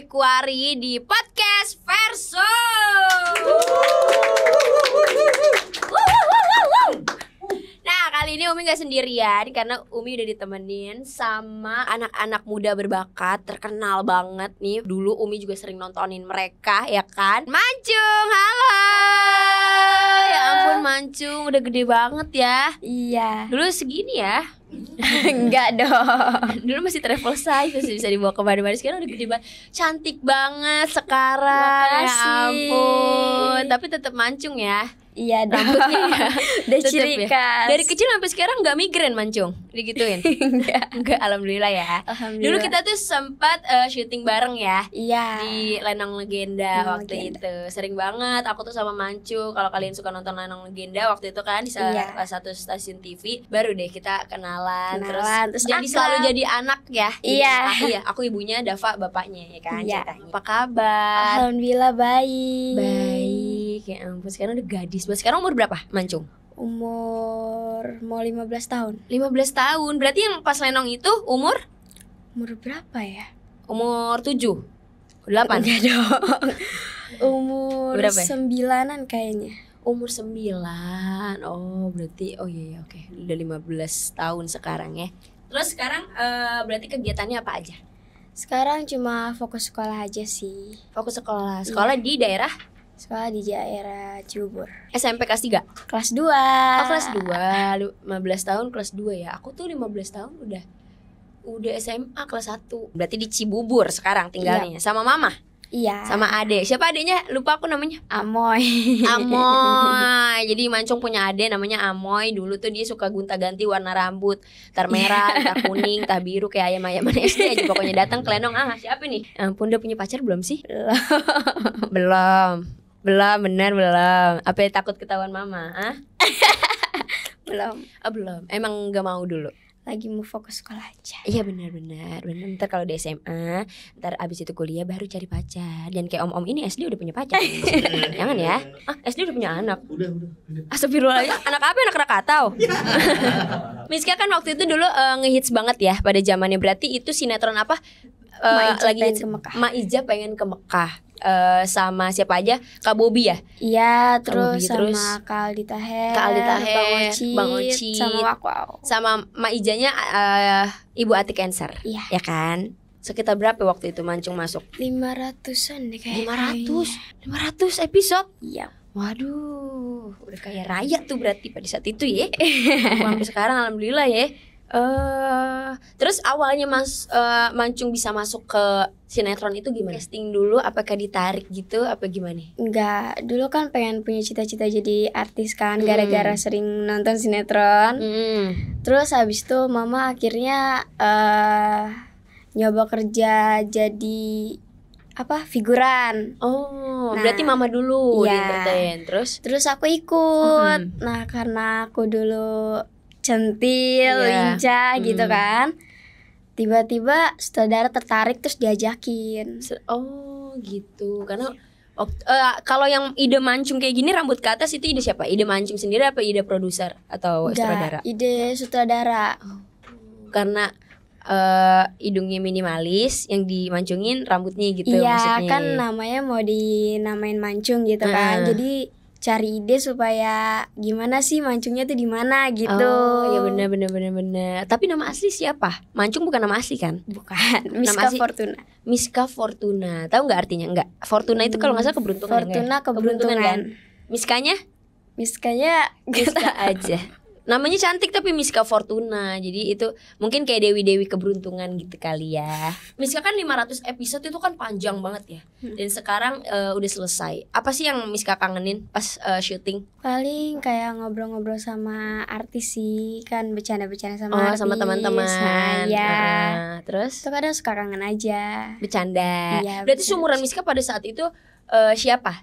Februari di podcast Verso. Nah, kali ini Umi gak sendirian karena Umi udah ditemenin sama anak-anak muda berbakat terkenal banget nih. Dulu Umi juga sering nontonin mereka, ya kan? Mancung, halo. Ya ampun Mancung, udah gede banget ya. Iya. Dulu segini ya. Enggak dong. Dulu masih travel size, masih bisa dibawa kemana-mana. Sekarang udah gede banget, cantik banget sekarang. Makasih. Ya ampun. Tapi tetap mancung ya. Iya dong. Rambutnya ya. Udah Tetep ciri ya. khas. Dari kecil sampai sekarang nggak migrain Mancung, digituin? Enggak, alhamdulillah ya. Alhamdulillah. Dulu kita tuh sempat syuting bareng ya. Iya. Di Lenong Legenda Lenong waktu Legenda. itu. Sering banget aku tuh sama Mancu. Kalau kalian suka nonton Lenong Legenda waktu itu kan di salah satu stasiun TV, baru deh kita kenalan terus jadi akrab. selalu jadi anak ya. Jadi Iya. aku ibunya, Dava bapaknya ya kan. Iya. Ceritanya. Apa kabar? Alhamdulillah baik. Baik. Ya ampun, sekarang udah gadis. Sekarang umur berapa, Mancung? Umur mau 15 tahun. 15 tahun. Berarti yang pas Lenong itu umur Berapa ya? umur 7, 8. Enggak dong. Umur Berapa ya? 9-an kayaknya. Umur 9. Oh, berarti iya oke. Udah 15 tahun sekarang ya. Terus sekarang berarti kegiatannya apa aja? Sekarang cuma fokus sekolah aja sih. Fokus sekolah. Sekolah di daerah Sekolah di daerah Cibubur. SMP kelas 3. Kelas 2. Oh, kelas 2. 15 tahun kelas 2 ya. Aku tuh 15 tahun udah SMA kelas 1. Berarti di Cibubur sekarang tinggalnya. Sama mama, Iya. sama adek. Siapa adeknya? Lupa aku namanya. Amoy. Amoy. Jadi Mancung punya adek namanya Amoy. Dulu tuh dia suka gonta-ganti warna rambut, entar merah, entar kuning, entar biru kayak ayam-ayaman SD aja. Pokoknya datang ke Lenong, siapa nih? Ampun, udah punya pacar belum sih? Belum. Bener belum. Apa takut ketahuan mama? Belum. Belum. Emang gak mau dulu. Lagi mau fokus sekolah aja. Iya benar. Ntar kalau di SMA, ntar abis itu kuliah baru cari pacar. Dan kayak om-om ini SD udah punya pacar. Jangan ya. SD udah punya anak. Udah. Astagfirullahaladzim. Anak apa? Anak Krakatau. Miska kan waktu itu dulu ngehits banget ya pada zamannya. Berarti itu sinetron apa? Lagi pengen ke Mekah. Maiza pengen ke Mekah. Sama siapa aja? Kak Bobi ya? Iya, Bobby, terus terus sama Kak Aldi Taher, Kak Aldi Taher, Bang Bang Ocit, Ocit. sama Wakwau. Sama Maijanya Ibu Ati Cancer. Iya. Ya kan? Sekitar berapa waktu itu Mancung masuk? 500-an deh kayaknya. 500 episode. Iya. Waduh, udah kayak raya tuh berarti pada saat itu ya. Sampai sekarang alhamdulillah ya. Terus awalnya Mancung bisa masuk ke sinetron itu gimana? Casting dulu, apakah ditarik gitu, apa gimana? Enggak, dulu kan pengen punya cita-cita jadi artis kan, gara-gara sering nonton sinetron. Terus habis itu mama akhirnya nyoba kerja jadi figuran. Oh, Nah, berarti mama dulu di iya. entertain. Terus Terus aku ikut. Nah, karena aku dulu centil, Iya. lincah gitu kan. Tiba-tiba sutradara tertarik terus diajakin. oh gitu. Karena kalau yang ide Mancung kayak gini rambut ke atas itu ide siapa? Ide Mancung sendiri apa ide produser atau sutradara? Ide sutradara. Karena hidungnya minimalis, yang dimancungin rambutnya gitu Iya, maksudnya. kan namanya mau dinamain mancung gitu kan. Jadi cari ide supaya gimana sih mancungnya tuh di mana gitu. Oh, ya benar. Tapi nama asli siapa? Mancung bukan nama asli kan? Bukan, Nama Miska asli- Fortuna. Miska Fortuna. Tahu nggak artinya? Nggak. Fortuna itu kalau nggak salah keberuntungan. Fortuna nggak ya? keberuntungan. kan? Miskanya? Miskanya Miska aja. Namanya cantik tapi Miska Fortuna. Jadi itu mungkin kayak dewi-dewi keberuntungan gitu kali ya. Miska kan 500 episode itu kan panjang banget ya. Dan sekarang udah selesai. Apa sih yang Miska kangenin pas syuting? paling kayak ngobrol-ngobrol sama artis sih, kan bercanda-bercanda sama artis. Sama teman-teman. Nah, ya. Terus Itu kadang suka kangen aja. bercanda. Iya, Berarti bercanda. seumuran Miska pada saat itu siapa?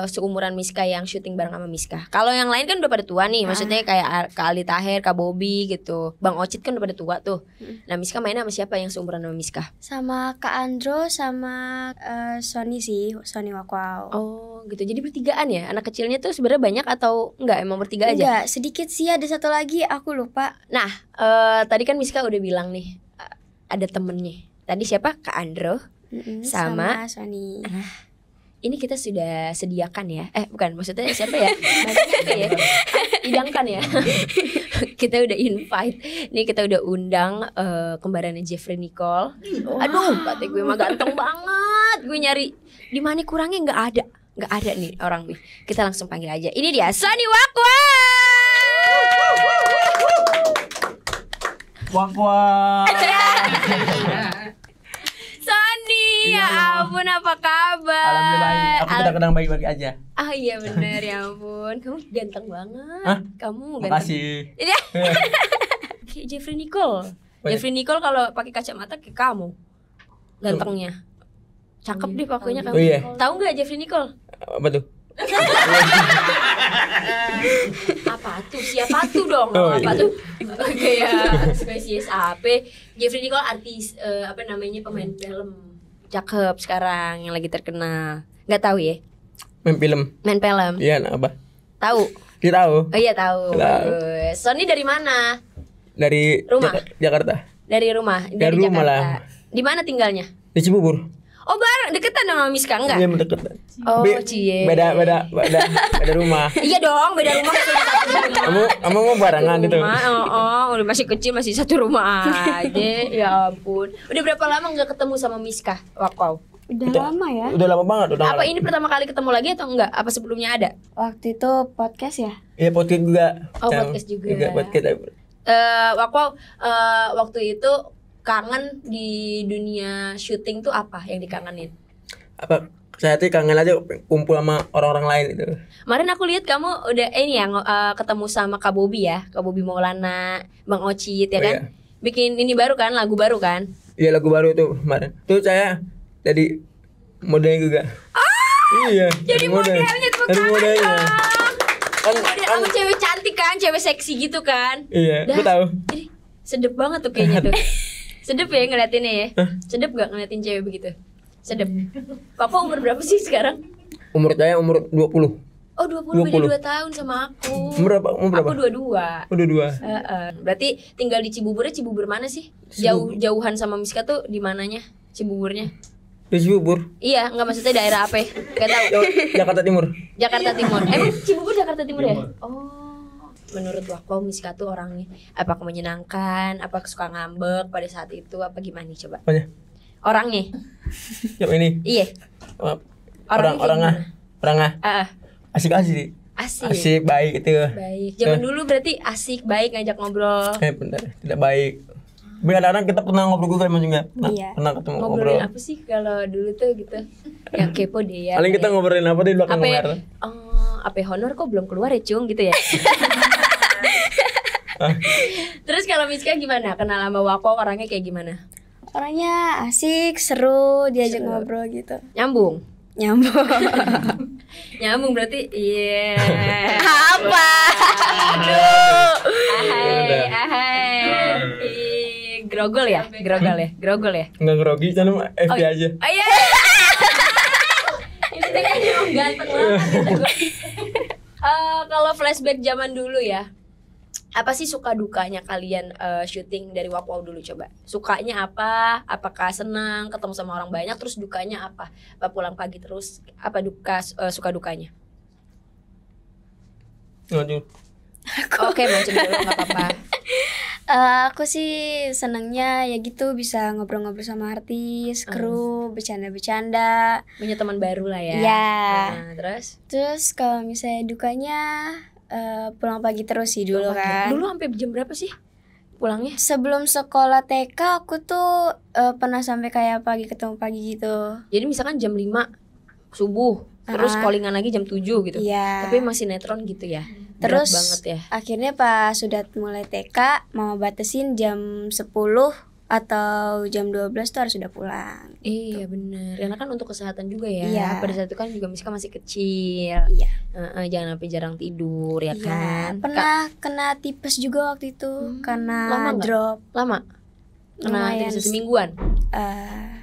Seumuran Miska yang syuting bareng sama Miska. Kalau yang lain kan udah pada tua nih, maksudnya kayak Kak Aldi Taher, Kak Bobi gitu. Bang Ocit kan udah pada tua tuh. Nah, Miska mainnya sama siapa yang seumuran sama Miska? Sama Kak Andro sama Sony sih, Sony Wakwau. Oh, gitu. Jadi bertigaan ya? Anak kecilnya tuh sebenarnya banyak atau enggak? Emang bertiga aja? Enggak, sedikit sih, ada satu lagi aku lupa. Nah, tadi kan Miska udah bilang nih ada temennya. Tadi siapa? Kak Andro, sama Sony. ini kita sudah sediakan ya. Bukan, maksudnya siapa ya? Maksudnya apa ya? Idangkan ya. Kita udah invite. Nih kita udah undang kembarannya Jeffrey Nicole. Aduh, kata gue mah ganteng banget. Gue nyari di mana kurangnya nggak ada nih orang nih. Kita langsung panggil aja. Ini dia Sony Wakwa. Wakwa. Sony, ya ampun apa kabar? Alhamdulillah baik. Aku kadang-kadang baik-baik aja. Ah iya bener, ya ampun. Kamu ganteng banget. Hah? Kamu ganteng. Makasih. Kayak Jeffrey Nicole. Oh, iya. Jeffrey Nicole kalau pakai kacamata kayak kamu. Gantengnya. Cakep deh pokoknya kamu. Oh, iya. Tahu nggak Jeffrey Nicole? Apa tuh? Apa tuh? Siapa tuh dong? Oh, Apa iya. tuh? Kayak spesies apa? Jeffrey Nicole artis pemain film. Cakep sekarang yang lagi terkenal. Nggak tahu ya? Main film. Main film. Iya, nah apa? Tahu? Dia tahu. Oh iya tahu. Tahu. Sony dari mana? Dari Rumah? Jakarta. Dari rumah. Dari rumah Jakarta. lah. Di mana tinggalnya? Di Cibubur. Oh bareng deketan sama Miska enggak? Iya, deket. Oh cie. Beda rumah. Iya dong, beda rumah masih satu rumah. Kamu mau barengan itu? Udah masih kecil masih satu rumah aja. Ya ampun. Udah berapa lama nggak ketemu sama Miska? Wow. Udah lama ya. Udah lama banget. Apa ini pertama kali ketemu lagi atau enggak? Apa sebelumnya ada? Waktu itu podcast ya. Iya, podcast juga. Oh, podcast juga. Podcast. Waktu itu kangen di dunia syuting tuh apa yang dikangenin? Apa? Saya tuh kangen aja kumpul sama orang-orang lain itu. Kemarin aku lihat kamu udah ini ya ketemu sama Kak Bobby ya, Kak Bobby Maulana, Bang Ocit ya Oh, kan? iya. Bikin ini baru kan, lagu baru kan? Iya, lagu baru tuh kemarin. Tuh saya jadi modelnya juga. Iya. Jadi modelnya tepuk Jadi tangan modelnya. dong. Model kamu cewek cantik kan, cewek seksi gitu kan? Iya, Dah. aku tahu. Jadi sedep banget tuh kayaknya tuh. Sedep ya ngeliatinnya ya. Sedep gak ngeliatin cewek begitu? Sedep. Papa umur berapa sih sekarang? Umur saya umur 20. Oh 20, beda 2 tahun sama aku. Umur berapa? Aku 22. Udah 2. Berarti tinggal di Cibuburnya, Cibubur mana sih? Jauhan sama Miska tuh di mananya? Cibuburnya? Di Cibubur. Iya, enggak maksudnya daerah apa? Gak tahu. Jakarta Timur. Jakarta Timur. Emang Cibubur Jakarta Timur ya? Oh. Menurut Wakwa Miska tuh orangnya apakah menyenangkan, apakah suka ngambek pada saat itu, apa gimana nih coba? Apanya? Orangnya. Yang ini. Iya. Orangnya. Asik-asik. Asik, baik itu. Baik. Zaman dulu berarti asik, baik, ngajak ngobrol. Bentar, tidak baik. Tapi kadang-kadang kita pernah ngobrol juga emang juga. Iya. Pernah ketemu Ngobrolin ngobrol. apa sih kalau dulu tuh gitu? Yang kepo deh ya. Paling kita ngobrolin apa di belakang layar. Apa honor kok belum keluar ya Cung gitu ya. Terus kalau Miska gimana? Kenal sama Wakwa orangnya kayak gimana? Orangnya asik, seru, diajak ngobrol gitu. Nyambung. Nyambung berarti iya. Apa? Aduh. Ahai. Grogol ya? Enggak grogi, cuma FB aja. Oh iya. Itu kan emang ganteng banget kata gue. Kalau flashback zaman dulu ya, apa sih suka dukanya kalian syuting dari Wakwa dulu coba? Sukanya apa? Apakah senang ketemu sama orang banyak? Terus dukanya apa? Apa pulang pagi terus? Apa suka dukanya? Lanjut. Oke, macam dulu nggak apa-apa. Aku sih senangnya ya gitu bisa ngobrol-ngobrol sama artis, kru, bercanda-bercanda. Punya teman baru lah ya. Ya. Nah, terus? Terus kalau misalnya dukanya pulang pagi terus sih dulu kan. Dulu sampai jam berapa sih pulangnya? Sebelum sekolah TK aku tuh pernah sampai kayak pagi ketemu pagi gitu. Jadi misalkan jam 5 subuh, terus callingan lagi jam 7 gitu. Iya. Tapi masih netron gitu ya. Terus Berat banget ya. akhirnya pas sudah mulai TK mau batasin jam 10 atau jam 12 tuh harus sudah pulang. Iya bener. Karena kan untuk kesehatan juga ya. Iya. Pada saat itu kan juga Miska masih kecil. Iya. Jangan sampai jarang tidur ya kan. Pernah kena tipes juga waktu itu lama karena nggak? drop. Lama. Kena Lumayan. semingguan. Eh,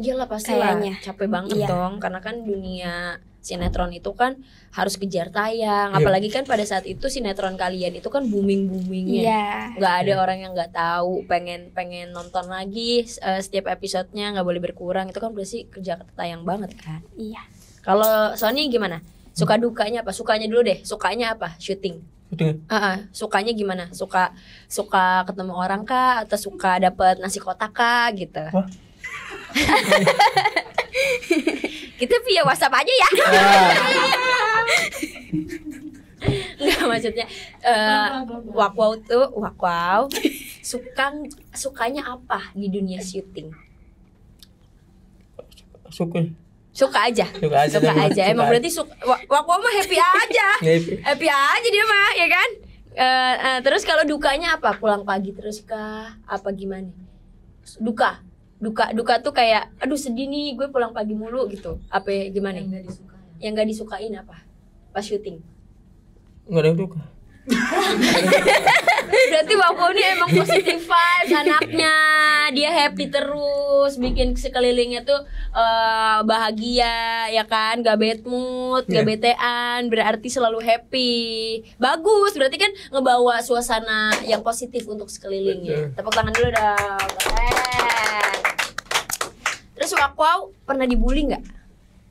Iyalah pasti lah. Kayaknya. Capek banget Iya. dong. Karena kan dunia sinetron itu kan harus kejar tayang, apalagi kan pada saat itu sinetron kalian itu kan boomingnya, nggak ada orang yang nggak tahu, pengen nonton lagi setiap episodenya, nggak boleh berkurang, itu kan berarti kerja tayang banget kan. Iya. Kalau Sony gimana? Suka dukanya apa? Sukanya dulu deh, sukanya apa? Syuting. Sukanya gimana? Suka ketemu orang kah, atau suka dapet nasi kotak kah gitu? Kita via WhatsApp aja ya. Enggak, maksudnya Wakwau sukanya apa di dunia syuting? Suka aja. Emang berarti Wakwau mah happy aja. Happy aja dia mah, ya kan? Terus kalau dukanya apa? Pulang pagi terus kah? Apa gimana? Duka tuh kayak aduh sedih nih gue pulang pagi mulu gitu. Apa gimana? Yang gak disukain apa? Pas syuting. Enggak ada yang duka. Berarti Wakwau ini emang positive vibes anaknya. Dia happy terus, bikin sekelilingnya tuh bahagia, ya kan? Gak bad mood, gak betean, berarti selalu happy. Bagus, berarti kan ngebawa suasana yang positif untuk sekelilingnya. Tepuk tangan dulu dong. Keren. Terus Wakwau pernah dibully nggak?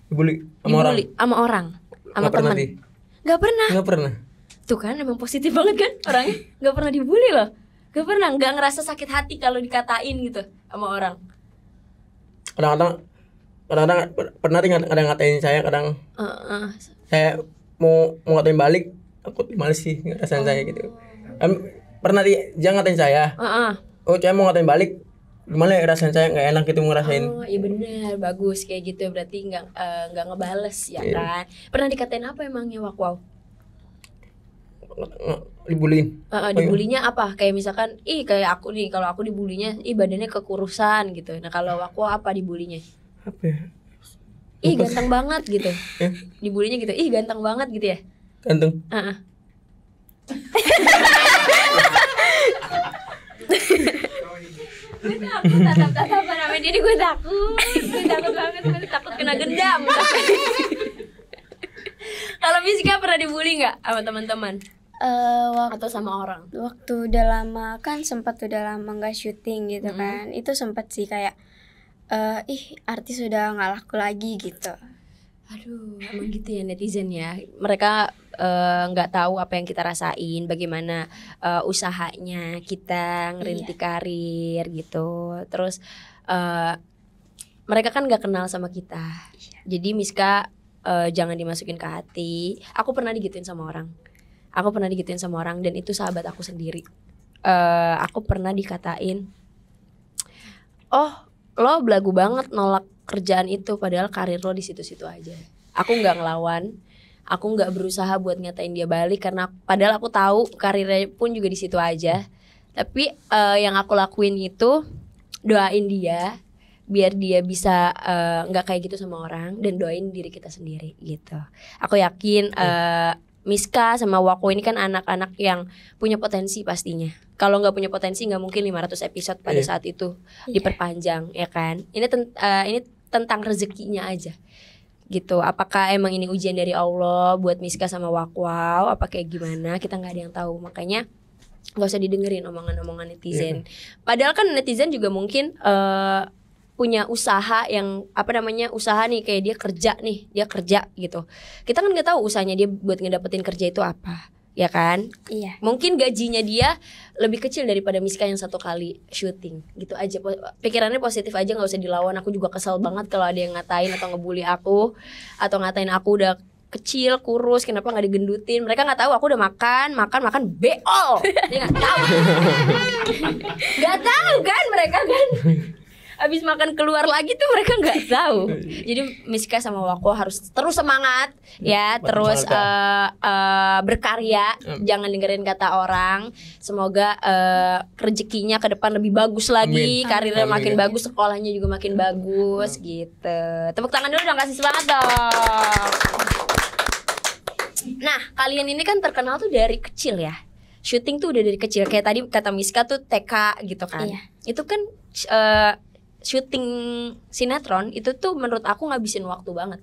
Dibully sama orang? Sama teman? Gak pernah. Tuh kan emang positif banget kan orangnya. Gak pernah dibully loh. Gak ngerasa sakit hati kalau dikatain gitu sama orang. Kadang-kadang pernah ada ngatain saya, kadang saya mau ngatain balik, aku males sih ngerasain saya gitu. Pernah dia ngatain saya. Saya mau ngatain balik, gimana ya ngerasain saya, nggak enak gitu ngerasain. Iya benar, bagus kayak gitu, berarti nggak ngebales ya kan. Pernah dikatain apa emangnya Wakwau? Dibullying. Dibulinya apa? Kayak misalkan, kayak aku nih, kalau aku dibulinya, badannya kekurusan gitu. Nah kalau Wakwau apa dibulinya? Apa ya? Ganteng banget gitu. Dibulinya gitu, ganteng banget gitu ya? Ganteng. Gue takut tatap-tatapan sama dia, gue takut banget, gue takut kena gendam. Kalau Miska pernah dibully nggak sama teman-teman? Atau sama orang? Waktu udah lama nggak syuting gitu kan, itu sempat sih kayak artis udah nggak laku lagi gitu. Aduh, emang gitu ya netizen ya. Mereka nggak tahu apa yang kita rasain, bagaimana usahanya kita ngerintis karir gitu. Terus mereka kan nggak kenal sama kita. Jadi Miska jangan dimasukin ke hati. Aku pernah digituin sama orang. Dan itu sahabat aku sendiri. Aku pernah dikatain, oh lo belagu banget nolak kerjaan itu, padahal karir lo di situ-situ aja. Aku nggak ngelawan, aku nggak berusaha buat ngatain dia balik, karena padahal aku tahu karirnya pun juga di situ aja. Tapi yang aku lakuin itu doain dia biar dia bisa nggak kayak gitu sama orang, dan doain diri kita sendiri gitu. Aku yakin Miska sama Wakwau ini kan anak-anak yang punya potensi pastinya. Kalau nggak punya potensi nggak mungkin 500 episode pada saat itu diperpanjang, ya kan? Ini tentang rezekinya aja gitu. Apakah emang ini ujian dari Allah buat Miska sama Wakwau, apa kayak gimana, kita nggak ada yang tahu. Makanya nggak usah didengerin omongan-omongan netizen. Padahal kan netizen juga mungkin punya usaha yang usaha nih, kayak dia kerja gitu. Kita kan nggak tahu usahanya dia buat ngedapetin kerja itu apa, ya kan? Iya. Mungkin gajinya dia lebih kecil daripada Miska yang 1 kali syuting, gitu aja. Pikirannya positif aja, nggak usah dilawan. Aku juga kesel banget kalau ada yang ngatain atau ngebully aku, atau ngatain aku udah kecil, kurus, kenapa nggak digendutin. Mereka nggak tahu aku udah makan beol. Dia nggak tahu kan mereka kan. Abis makan keluar lagi tuh mereka nggak tahu. Jadi Miska sama Wakwau harus terus semangat ya, terus berkarya, jangan dengerin kata orang. Semoga rezekinya ke depan lebih bagus lagi, karirnya makin bagus, sekolahnya juga makin bagus gitu. Tepuk tangan dulu dong, kasih semangat dong. Nah, kalian ini kan terkenal tuh dari kecil ya. Syuting tuh udah dari kecil, kayak tadi kata Miska tuh TK gitu kan. Itu kan syuting sinetron itu tuh menurut aku ngabisin waktu banget.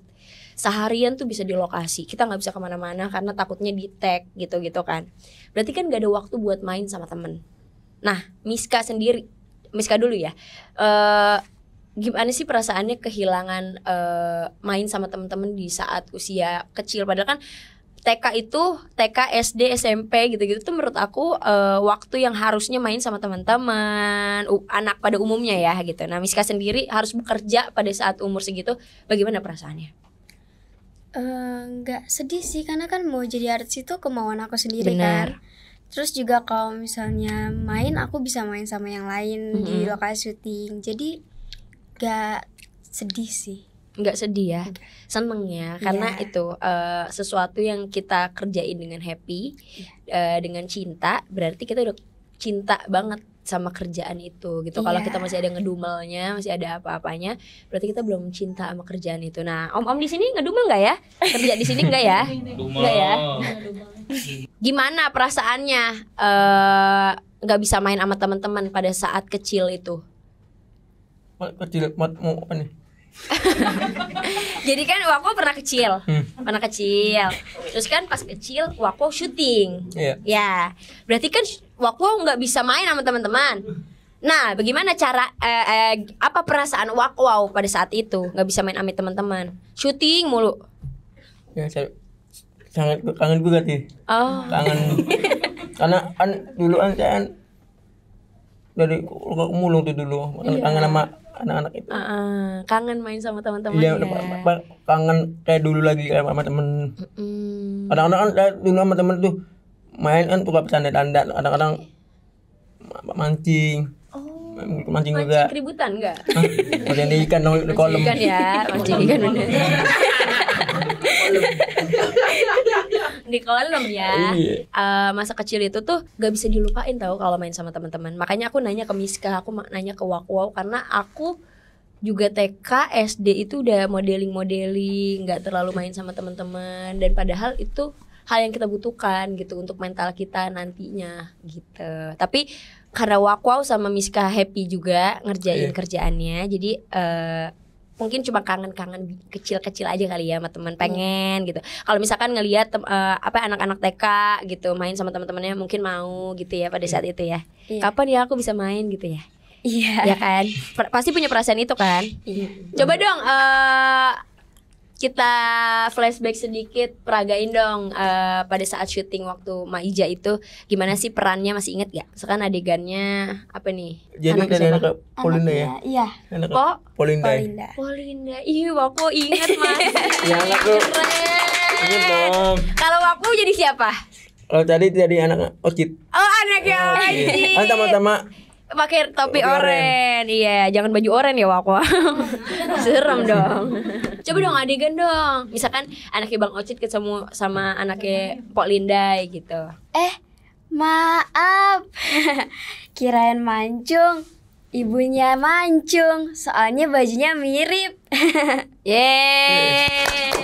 seharian tuh bisa di lokasi, kita nggak bisa kemana-mana karena takutnya di tag gitu kan. Berarti kan gak ada waktu buat main sama temen. Nah Miska dulu ya, gimana sih perasaannya kehilangan main sama temen-temen di saat usia kecil? Padahal kan TK, SD, SMP gitu-gitu tuh menurut aku waktu yang harusnya main sama teman-teman, anak pada umumnya ya gitu. Nah Miska sendiri harus bekerja pada saat umur segitu, bagaimana perasaannya? Nggak sedih sih, karena kan mau jadi artis itu kemauan aku sendiri. Bener. Kan. Terus juga kalau misalnya main, aku bisa main sama yang lain di lokasi syuting. Jadi nggak sedih sih. Nggak sedih ya, seneng ya, karena itu sesuatu yang kita kerjain dengan happy, dengan cinta, berarti kita udah cinta banget sama kerjaan itu gitu. Kalau kita masih ada ngedumelnya, masih ada apa-apanya, berarti kita belum cinta sama kerjaan itu. Nah, om di sini ngedumel nggak ya? Kerja di sini nggak ya? Nggak ya? Gimana perasaannya nggak bisa main sama teman-teman pada saat kecil itu? Kecil mau apa nih? Jadi kan Wako pernah kecil. Terus kan pas kecil Wako syuting. Ya, berarti kan Wako nggak bisa main sama teman-teman. Nah, bagaimana cara apa perasaan Wako pada saat itu nggak bisa main sama teman-teman? Syuting mulu. Ya, saya sangat kangen juga sih. Kangen. Karena kan dulu saya dari mulung tuh dulu. Kangen sama anak-anak itu. Kangen main sama teman-teman ya. Kangen kayak dulu lagi sama temen. Kadang-kadang kan saya dulu sama temen tuh main kan suka bercanda-canda, kadang-kadang mancing. Mancing juga. Mancing keributan enggak? Mancing ikan di kolam. Mancing ikan ya, mancing ikan bener. Di kolam ya. Masa kecil itu tuh gak bisa dilupain tau kalau main sama teman-teman. Makanya aku nanya ke Miska, aku nanya ke Wako, karena aku juga TK, SD itu udah modeling, nggak terlalu main sama teman-teman, dan padahal itu hal yang kita butuhkan gitu untuk mental kita nantinya gitu. Tapi karena Wako sama Miska happy juga ngerjain kerjaannya, jadi mungkin cuma kangen-kangen kecil-kecil aja kali ya sama teman, pengen gitu. Kalau misalkan ngelihat anak-anak TK gitu main sama teman-temannya, mungkin mau gitu ya pada saat itu ya. Kapan ya aku bisa main gitu ya? Iya. Ya kan? Pasti punya perasaan itu kan? Coba dong kita flashback sedikit, peragain dong pada saat syuting waktu Maija itu gimana sih perannya, masih inget gak? Misalkan adegannya apa nih? Jadi anak Polinda ya? Iya. Kok? Polinda. Iya, aku inget masih. Ya anakku. Inget dong. Kalau aku jadi siapa? Kalau tadi jadi anak Ocit. Oh, anaknya Ocit. Kan sama-sama pakai topi oren. Iya, jangan baju oren ya Wako. Serem dong. Coba dong adegan dong. Misalkan anaknya Bang Ocit ketemu sama anaknya Pok Lindai gitu. Maaf. Kirain mancung. Ibunya mancung. Soalnya bajunya mirip. Yeay.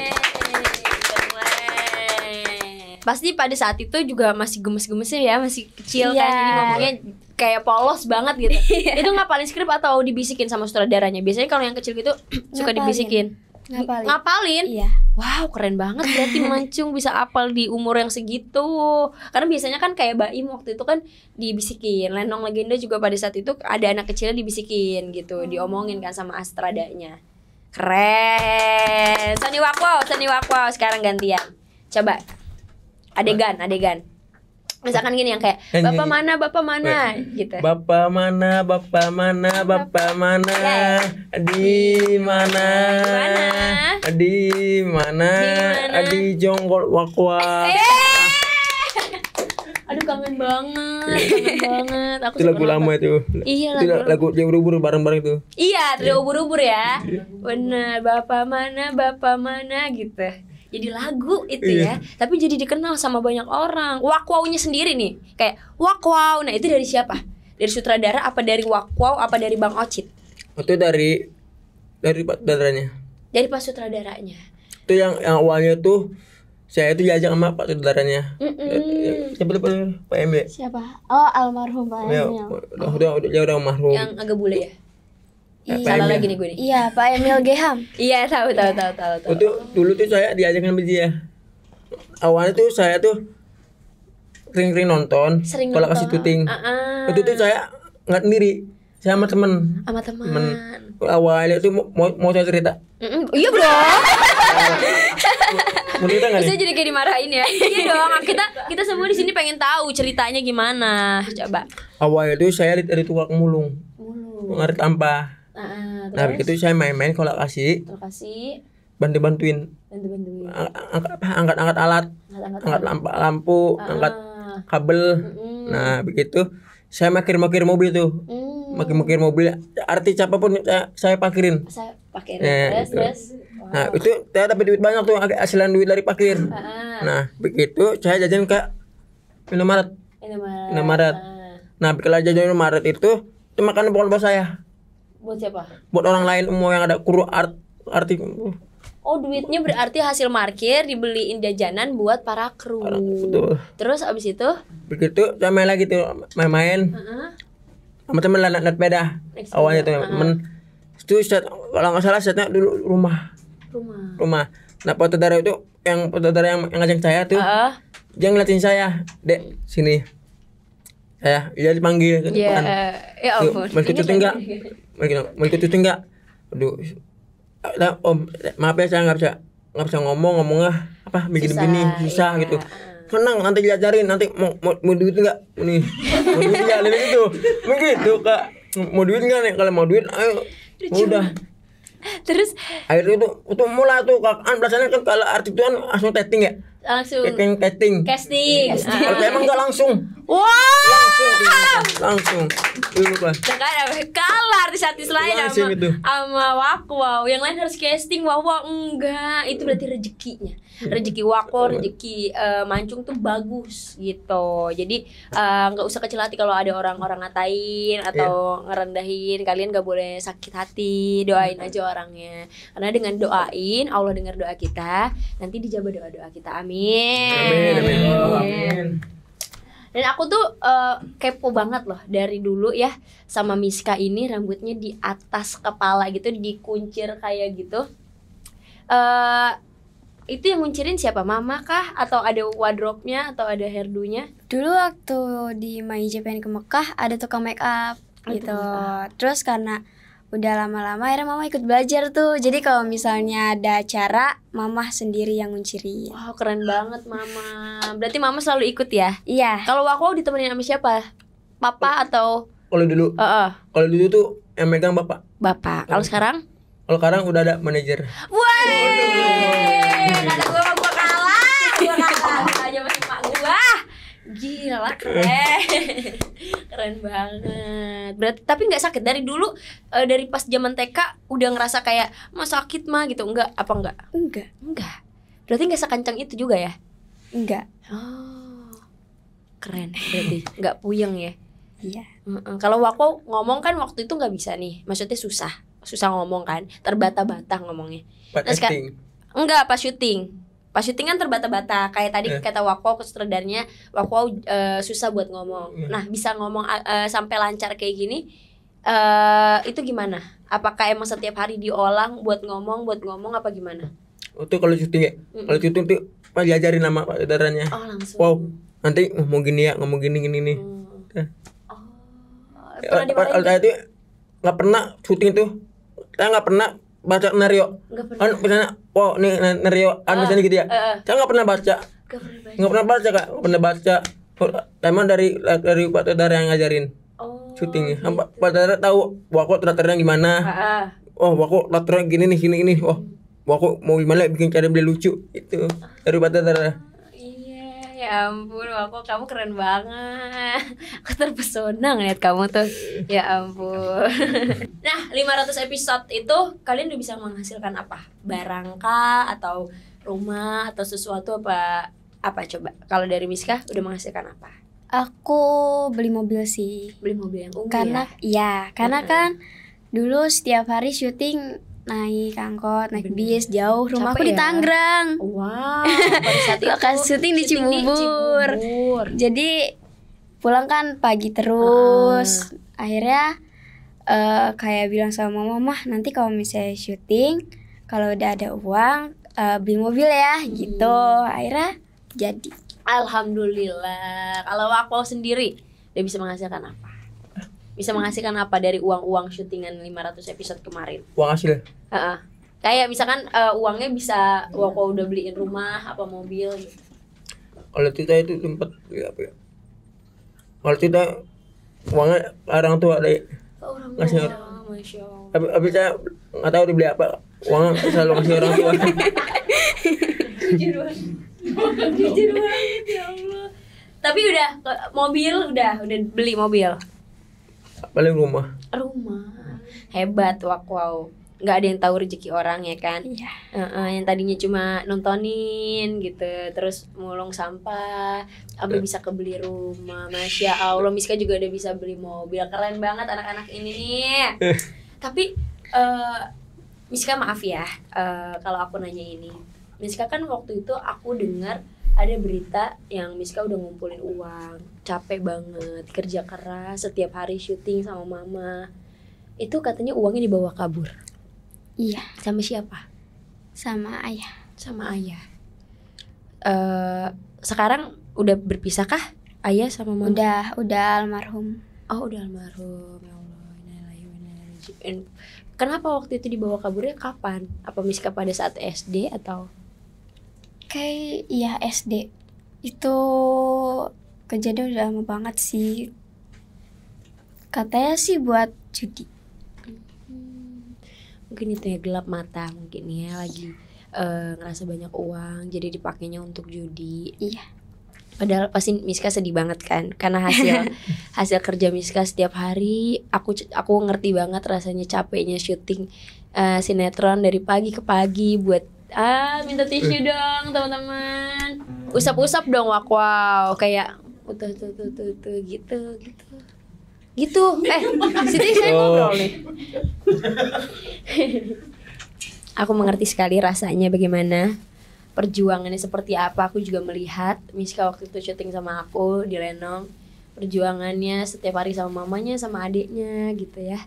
Pasti pada saat itu juga masih gemes-gemesnya ya, masih kecil kan, jadi ngomongnya kayak polos banget gitu. Itu ngapalin skrip atau dibisikin sama sutradaranya? Biasanya kalau yang kecil gitu suka dibisikin. Ngapalin? Iya. Wow, keren banget berarti mancung bisa apal di umur yang segitu. Karena biasanya kan kayak Baim waktu itu kan dibisikin. Lenong Legenda juga pada saat itu ada anak kecilnya dibisikin gitu, diomongin kan sama astradanya. Keren. Sony Wakwa sekarang gantian. Coba adegan. Misalkan gini yang kayak bapak mana gitu. Bapak mana di mana di Jonggol Wakwa. Aduh kangen banget. Aku itu lagu lama itu. Iya, lagu dia ubur-ubur bareng-bareng itu. Iya, trio ubur-ubur ya. Bener, bapak mana gitu. Jadi lagu itu ya, tapi jadi dikenal sama banyak orang. Wakwaunya sendiri nih, kayak Wakwau. Nah itu dari siapa? Dari sutradara apa dari Wakwau apa dari Bang Ocit? Itu dari sutradaranya. Dari Pak sutradaranya. Itu yang awalnya tuh saya itu diajak sama Pak sutradaranya. Siapa Pak Emil? Siapa? Oh, almarhum Pak Emil. Udah almarhum. Yang agak bule ya? Salah lagi nih gue nih. Iya, Pak Emil Geham. Iya, tahu. Itu dulu tuh saya diajakin sama dia. Awalnya tuh saya tuh sering nonton kalau kasih syuting. Itu tuh saya nggak sendiri, saya sama temen. Sama teman. Awalnya tuh mau saya cerita. Iya bro. Mau cerita nggak Bisa nih? jadi kayak dimarahin ya. Iya dong. Kita semua di sini pengen tahu ceritanya gimana. Coba. Awalnya tuh saya dari tukang mulung, ngarit sampah. Nah begitu saya main-main kalau kasih Lokasi bantuin bantu-bantuin. angkat alat, angkat lampu, angkat kabel. Nah begitu saya makir mobil tuh, makir mobil. Arti siapapun saya parkirin. Saya pakai Gitu. terus. Nah itu saya dapat duit banyak tuh, hasilan duit dari parkir. Nah begitu saya jajan ke Indomaret. Nah kalau jajan Indomaret itu makanan bukan buat saya, Buat siapa? buat orang lain umum yang ada arti. Oh, duitnya berarti hasil parkir dibeliin jajanan buat para kru. Betul. Terus abis itu Begitu saya main lagi tuh, main sama temen lah, naik sepeda. Awalnya tuh temen itu kalau nggak salah setnya dulu rumah. Nah saudara itu yang ngajak saya tuh, dia ngeliatin saya, Dek sini. Saya dia dipanggil ke depan. Ya ampun. Mau ikut syuting enggak? Mau ikut syuting enggak? Aduh. Om, maaf ya saya nggak bisa ngomongnya apa begini susah gitu. Tenang, nanti diajarin, nanti mau duit enggak? Nih. Mau duit enggak? Lihat itu. Begitu, Kak. Mau duit enggak nih? Kalau mau duit ayo. Udah. Terus Akhirnya itu mulai tuh kan biasanya kan kalau arti itu kan langsung testing ya. langsung Casting. Kalau saya emang enggak langsung. Wah. Langsung. Dulu kan. Sekarang kalah artis-artis lain Langsung itu. sama Wakwaw. Yang lain harus casting, Wakwaw enggak. Itu berarti rezekinya. Rezeki Wakwaw, rezeki Mancung tuh bagus gitu. Jadi nggak usah kecil hati kalau ada orang-orang ngatain atau ngerendahin. Kalian nggak boleh sakit hati. Doain aja orangnya. Karena dengan doain, Allah dengar doa kita. Nanti dijabah doa-doa kita. Amin. Dan aku tuh kepo banget loh dari dulu ya sama Miska ini, rambutnya di atas kepala gitu, dikuncir kayak gitu. Itu yang nguncirin siapa? Mama kah? Atau ada wardrobe-nya? Atau ada hairdo-nya? Dulu waktu di My Japan ke Mekah ada tukang make up gitu. Terus karena udah lama-lama akhirnya mama ikut belajar tuh. Jadi kalau misalnya ada acara, mama sendiri yang nguncirin. Wow, keren banget Mama. Berarti Mama selalu ikut ya? Iya. Kalau aku ditemenin sama siapa? Papa atau Kalau dulu tuh yang megang bapak. Bapak? Kalau sekarang? Kalau sekarang udah ada manajer. Wah, kata gue mah gue kalah. Gue kalah aja sama emak gue. Gila, keren banget. Berarti tapi nggak sakit dari dulu, dari pas zaman TK udah ngerasa kayak mau sakit mah gitu, enggak? Apa enggak? Enggak. Berarti nggak sekencang itu juga ya? Enggak. Oh, keren. Berarti nggak puyeng ya? Iya. Kalau aku ngomong kan waktu itu nggak bisa nih, maksudnya susah ngomong kan, terbata-bata ngomongnya. Enggak, pas syuting. Pas syuting kan terbata-bata. Kayak tadi kata Wakwaw ke sutradaranya, Wakwaw susah buat ngomong. Nah, bisa ngomong sampai lancar kayak gini, itu gimana? Apakah emang setiap hari diolah buat ngomong apa gimana? Itu kalau syuting ya. Kalau syuting tuh pas diajarin sama pak saudaranya. Oh, langsung. Wow, nanti ngomong gini ya, ngomong gini nih. Kalau saya tuh nggak pernah syuting tuh, saya nggak pernah baca skenario. Kan misalnya, wow nih skenario, misalnya gitu ya. Saya nggak pernah baca. Nggak pernah baca kak, nggak pernah baca. Emang dari pak saudara yang ngajarin syutingnya. Pak saudara tahu, wah kok latarnya gimana. Oh, wah kok latarnya gini nih. Oh, wah kok mau gimana bikin cara dia lucu itu dari pak saudara. Ya ampun, kamu keren banget. Aku terpesona ngeliat kamu tuh. Ya ampun. Nah, 500 episode itu kalian udah bisa menghasilkan apa? Barang kah? Atau rumah? Atau sesuatu apa? Apa coba? Kalau dari Miska udah menghasilkan apa? Aku beli mobil sih. Beli mobil yang ungu karena kan dulu setiap hari syuting naik angkot, naik bis jauh. Rumahku di Tangerang. Wow. Pada saat itu syuting di Cibubur. Jadi pulang kan pagi terus. Akhirnya kayak bilang sama mama, nanti kalau misalnya syuting, kalau udah ada uang beli mobil ya gitu. Akhirnya jadi. Alhamdulillah. Kalau aku sendiri dia bisa menghasilkan apa? Bisa menghasilkan apa dari uang syutingan 500 episode kemarin? Uang hasil. Kayak misalkan uangnya bisa aku udah beliin rumah apa mobil gitu. Kalau kita itu tempat apa ya? Kalau kita uangnya orang tua deh. Ngasih orang. Masya Allah. Tapi saya nggak tahu dibeli apa. Uangnya selalu ngasih orang tua. Jujur banget ya Allah. Tapi udah mobil udah beli mobil. Paling rumah. Hebat, wow. Nggak ada yang tahu rezeki orang ya kan. Iya. Yang tadinya cuma nontonin gitu, terus mulung sampah, sampai bisa kebeli rumah. Masya Allah, Miska juga udah bisa beli mobil. Keren banget anak-anak ini nih. Tapi Miska maaf ya, kalau aku nanya ini. Miska kan waktu itu aku dengar ada berita yang Miska udah ngumpulin uang, capek banget, kerja keras, setiap hari syuting sama mama. Itu katanya uangnya dibawa kabur. Iya. Sama siapa? Sama ayah. Sekarang udah berpisah kah ayah sama mama? Udah almarhum. Oh, udah almarhum. Ya Allah, innalillahi wa inna ilaihi raji'un. Kenapa waktu itu dibawa kaburnya kapan? Apa Miska pada saat SD atau? Kayak iya SD. Itu kejadian udah lama banget sih. Katanya sih buat judi. Mungkin itu ya, gelap mata mungkin ya, lagi ngerasa banyak uang jadi dipakainya untuk judi. Iya. Padahal pasti Miska sedih banget kan, karena hasil kerja Miska setiap hari. Aku ngerti banget rasanya capeknya syuting sinetron dari pagi ke pagi buat minta tisu dong teman-teman, usap dong, wow kayak tuh gitu. Sini saya ngobrol nih. Aku mengerti sekali rasanya bagaimana perjuangannya, seperti apa. Aku juga melihat Miska waktu itu syuting sama aku di Lenong, perjuangannya setiap hari sama mamanya sama adiknya gitu ya.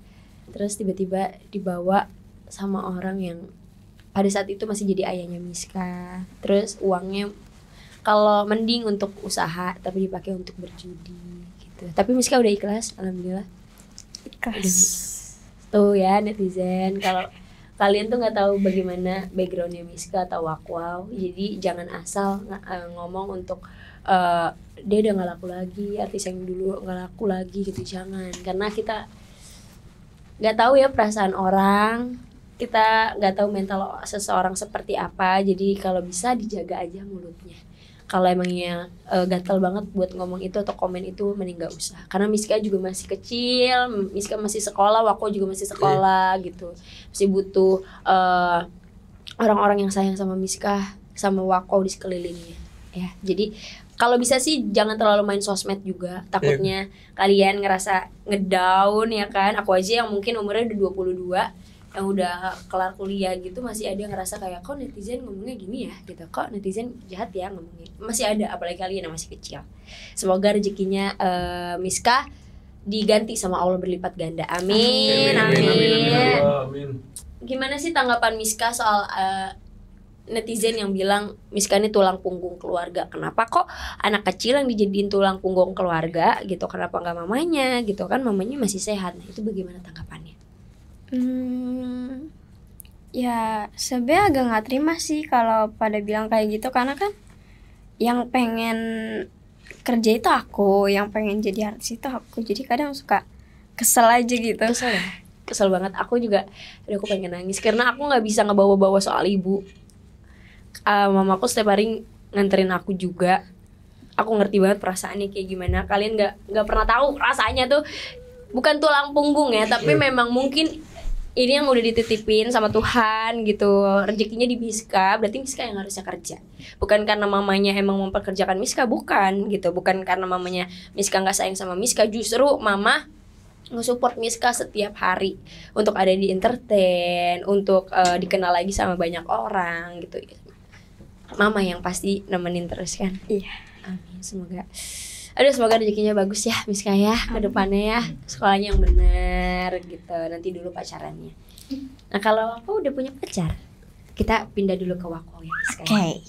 Terus tiba-tiba dibawa sama orang yang pada saat itu masih jadi ayahnya Miska. Terus uangnya kalau mending untuk usaha tapi dipakai untuk berjudi gitu. Tapi Miska udah ikhlas, alhamdulillah. Ikhlas. Tuh ya netizen, kalau kalian tuh nggak tahu bagaimana backgroundnya Miska atau Wakwau, jadi jangan asal ngomong untuk dia udah nggak laku lagi, artis yang dulu nggak laku lagi gitu, jangan. Karena kita nggak tahu ya perasaan orang, kita nggak tahu mental seseorang seperti apa. Jadi kalau bisa dijaga aja mulutnya. Kalau emangnya gatal banget buat ngomong itu atau komen itu, mending gak usah. Karena Miska juga masih kecil, Miska masih sekolah, Wako juga masih sekolah gitu. Masih butuh orang-orang yang sayang sama Miska, sama Wako di sekelilingnya ya. Jadi kalau bisa sih jangan terlalu main sosmed juga. Takutnya kalian ngerasa ngedown ya kan. Aku aja yang mungkin umurnya udah 22, yang udah kelar kuliah gitu, masih ada yang ngerasa kayak kok netizen ngomongnya gini ya gitu, kok netizen jahat ya ngomongnya, masih ada, apalagi kalian yang masih kecil. Semoga rezekinya Miska diganti sama Allah berlipat ganda, amin. Gimana sih tanggapan Miska soal netizen yang bilang Miska ini tulang punggung keluarga? Kenapa kok anak kecil yang dijadiin tulang punggung keluarga gitu, kenapa nggak mamanya gitu kan, mamanya masih sehat. Nah, itu bagaimana tanggapannya? Ya sebenarnya agak nggak terima sih kalau pada bilang kayak gitu, karena kan yang pengen kerja itu aku, yang pengen jadi artis itu aku. Jadi kadang suka kesel aja gitu. Kesel banget. Aku juga, aku pengen nangis karena aku nggak bisa ngebawa-bawa soal ibu. Mamaku setiap hari nganterin aku juga. Aku ngerti banget perasaannya kayak gimana. Kalian nggak pernah tahu rasanya tuh. Bukan tulang punggung ya, tapi memang mungkin ini yang udah dititipin sama Tuhan gitu, rezekinya di Miska, berarti Miska yang harusnya kerja. Bukan karena mamanya emang memperkerjakan Miska, bukan gitu. Bukan karena mamanya Miska nggak sayang sama Miska, justru mama nge-support Miska setiap hari untuk ada di entertain, untuk dikenal lagi sama banyak orang gitu. Mama yang pasti nemenin terus kan. Iya. Amin, semoga Aduh, semoga rezekinya bagus ya Miska ya, ke depannya ya, sekolahnya yang benar gitu. Nanti dulu pacarannya. Nah, kalau aku udah punya pacar, kita pindah dulu ke Wako ya Miska. Oke.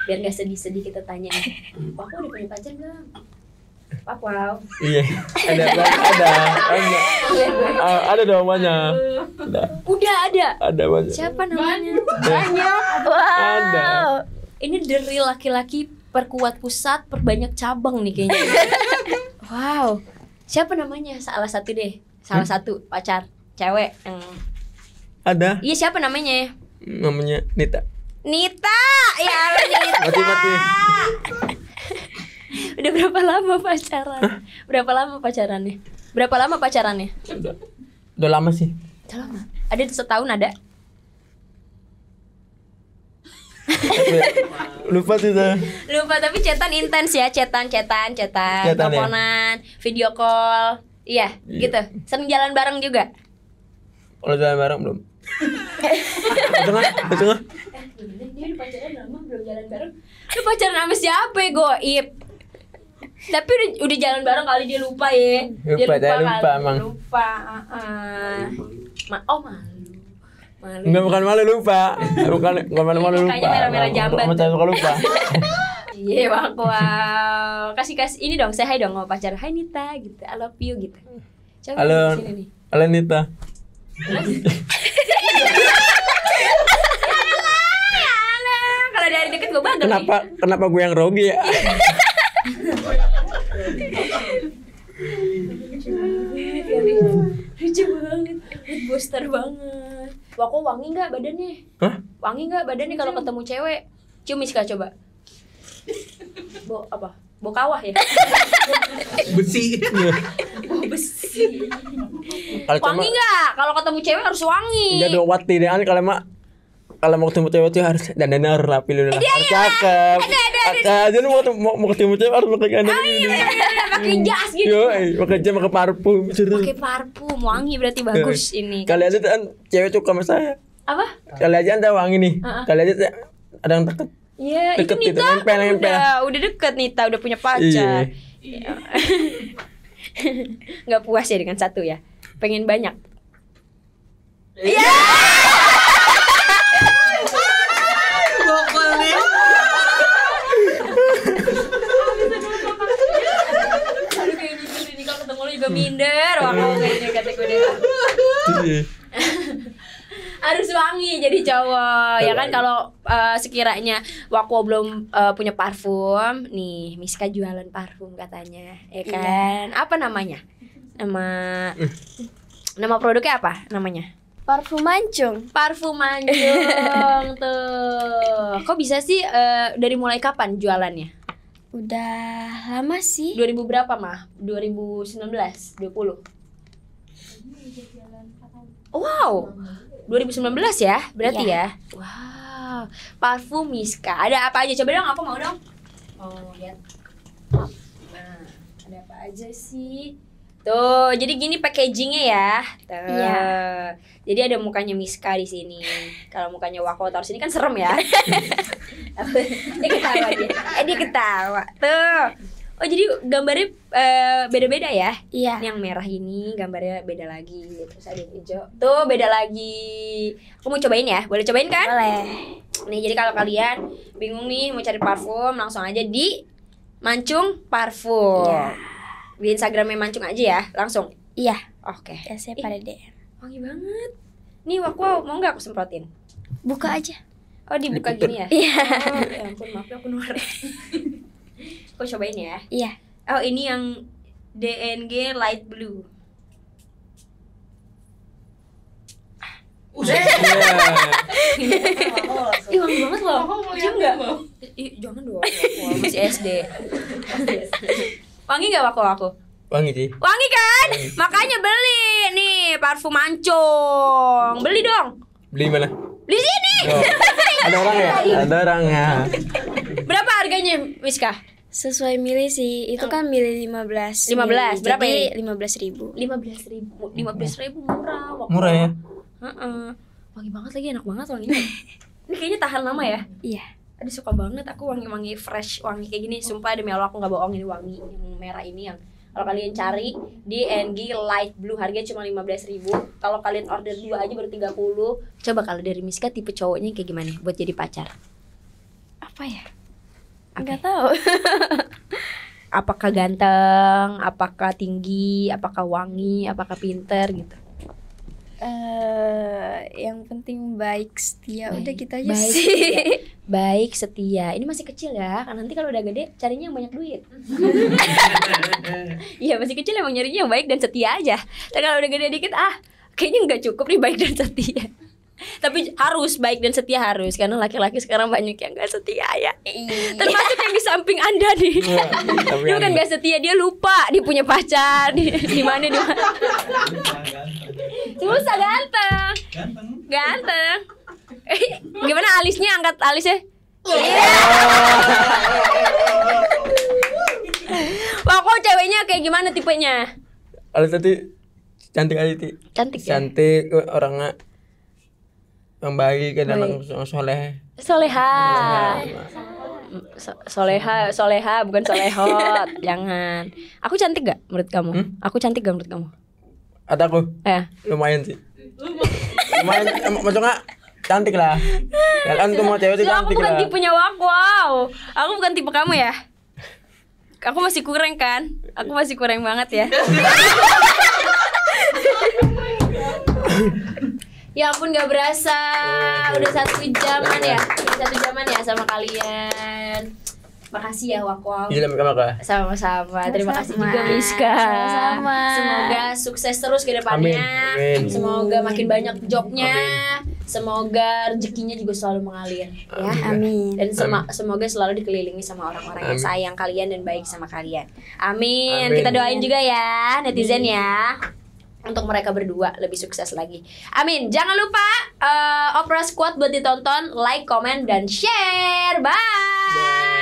Biar gak sedih-sedih kita tanya, Wako udah punya pacar belum? Wow. Iya, ada dong banyak. Udah ada. Ada banyak. Siapa namanya? Banyak. Ada. Ini dari laki-laki perkuat pusat, perbanyak cabang nih kayaknya. Wow. Siapa namanya? Salah satu deh. Salah satu pacar cewek yang Ada. Iya, siapa namanya? Namanya Nita. Nita. Ya, Nita. Mati. Udah berapa lama pacaran? Berapa lama pacarannya? Berapa lama pacarannya? Udah lama sih. Udah lama. Ada setahun ada? Lupa sih dah. Lupa, tapi chatan intens ya, chatan, teleponan, video call. Iya, gitu. Sering jalan bareng juga. Kalau jalan bareng belum. Betul. Dia udah pacaran lama belum jalan bareng. Lu pacaran sama siapa ya, Goib? Tapi udah jalan bareng kali dia lupa ya. Lupa emang. Lupa. Malu. Enggak, bukan malu lupa. Bukan malu lupa. Mukanya merah-merah jamban. Macam suka lupa. Iya, wow. Kasih ini dong, say hi dong sama pacar. Hai Nita gitu. I love you gitu. Coba Halo. sini nih. Halo Nita. Kalau dari deket gue bader. Kenapa gue yang grogi ya? Lucu banget, booster banget. Wako wangi nggak badannya? Hah? Wangi nggak badannya kalau ketemu cewek? Cium Miska coba. Bau kawah ya? Besi. Bau besi. Kalau Wangi nggak? Kalau ketemu cewek harus wangi. Iya dong, wati deh. Kalau mau ketemu cewek tuh harus dandannya harus rapi dulu lah. Harus cakep. Ada mau ketemu cewek harus pakai dandan ini. Pakai jas gitu. Yo, pakai jas, pakai parfum. Pakai parfum, wangi berarti bagus ini. Kali aja kan cewek suka sama saya. Apa? Kali aja anda wangi nih. Kali aja ada yang deket. Iya, itu Deket gitu, Nita nempel. udah deket Nita, udah punya pacar. Iya. Nggak puas ya dengan satu ya? Pengen banyak. Iya. Bokol nih. Aduh, kayak gitu nih, kalau ketemu lu juga minder. Wah, kayaknya kata gue deh. Harus wangi jadi cowok ya kan. Kalau sekiranya Wako belum punya parfum nih, Miska jualan parfum katanya ya kan. Apa namanya? Nama produknya apa namanya? Parfum mancung. Parfum mancung tuh. Kok bisa sih, dari mulai kapan jualannya? Udah lama sih. 2000 berapa mah? 2019, 20. Wow. 2019 ya, berarti ya. Wow, parfum Miska. Ada apa aja? Coba dong, aku mau dong. Mau lihat. Nah, ada apa aja sih? Tuh, jadi gini packagingnya ya. Tuh. Iya. Jadi ada mukanya Miska di sini. Kalau mukanya Wako taruh sini kan serem ya. Dia ketawa dia. Dia ketawa. Tuh. Oh, jadi gambarnya beda-beda ya? Iya. Ini yang merah ini gambarnya beda lagi. Terus ada yang hijau. Tuh beda lagi. Aku mau cobain ya? Boleh cobain kan? Boleh. Nih, jadi kalau kalian bingung nih mau cari parfum, langsung aja di Mancung Parfum. Iya. Di Instagramnya Mancung aja ya, langsung. Iya. Oke. Ya saya pada DM. Wangi banget. Nih, Wako mau nggak aku semprotin? Buka aja. Oh, dibuka gini ya? Iya. Oh, ya ampun, maaf ya aku norak. Aku cobain ya. Iya. Oh, ini yang DNG Light Blue. Ih, wangi banget loh. Cium nggak? Ih, jangan dong. Wah, masih SD. Wangi nggak aku? Wangi sih. Wangi kan? Makanya beli nih parfum Mancung. Beli dong. Beli mana? Beli sini. Oh, ada orang ya? Ada orang ya. Berapa harganya, Miska? Sesuai milih sih. Itu kan milih 15. 15, berapa Jadi ya? 15.000. 15.000 murah. Wako. Murah ya? Wangi banget lagi, enak banget wanginya. Ini kayaknya tahan lama ya? Iya. Aduh suka banget aku wangi-wangi fresh, wangi kayak gini. Sumpah demi Allah aku nggak bohong, ini wangi yang merah ini yang kalau kalian cari di NG Light Blue harganya cuma 15.000. Kalau kalian order 2 aja baru 30. Coba kalau dari Miska tipe cowoknya kayak gimana buat jadi pacar? Apa ya? Nggak tahu. Apakah ganteng, apakah tinggi, apakah wangi, apakah pinter gitu? Yang penting baik, setia, udah gitu aja baik, sih. setia. Baik, setia. Ini masih kecil ya, kan nanti kalau udah gede carinya yang banyak duit. Iya masih kecil emang nyarinya yang baik dan setia aja. Tapi kalau udah gede dikit kayaknya nggak cukup nih baik dan setia. Tapi harus baik dan setia harus, karena laki-laki sekarang banyak yang gak setia ya. Termasuk yang di samping Anda nih. Dia bukan gak setia, dia lupa dia punya pacar di mana. Susah ganteng. Gimana alisnya, angkat alisnya. Wah, kok ceweknya kayak gimana tipenya? Alis tadi cantik aja Ti. Cantik ya? Cantik, orangnya yang baik, kan anak soleh. Soleha bukan solehot. Jangan. Aku cantik gak menurut kamu? Aku cantik gak menurut kamu? Ada aku? Lumayan sih. Lumayan, maksudnya cantik lah. Ya kan semua cewek itu cantik lah. Aku bukan tipenya wow. Aku bukan tipe kamu ya. Aku masih kurang kan? Aku masih kurang banget ya. Ya ampun gak berasa. Udah 1 jaman ya. Udah 1 jaman ya sama kalian. Makasih ya Wak. Iya, sama-sama. Terima kasih juga Miska. Sama-sama. Semoga sukses terus ke depannya. Amin. Semoga makin banyak jobnya. Semoga rezekinya juga selalu mengalir ya. Amin. Dan semoga selalu dikelilingi sama orang-orang yang sayang kalian dan baik sama kalian. Amin. Kita doain juga ya netizen ya, untuk mereka berdua lebih sukses lagi. Amin. Jangan lupa Opera Squad buat ditonton, like, comment, dan share. Bye.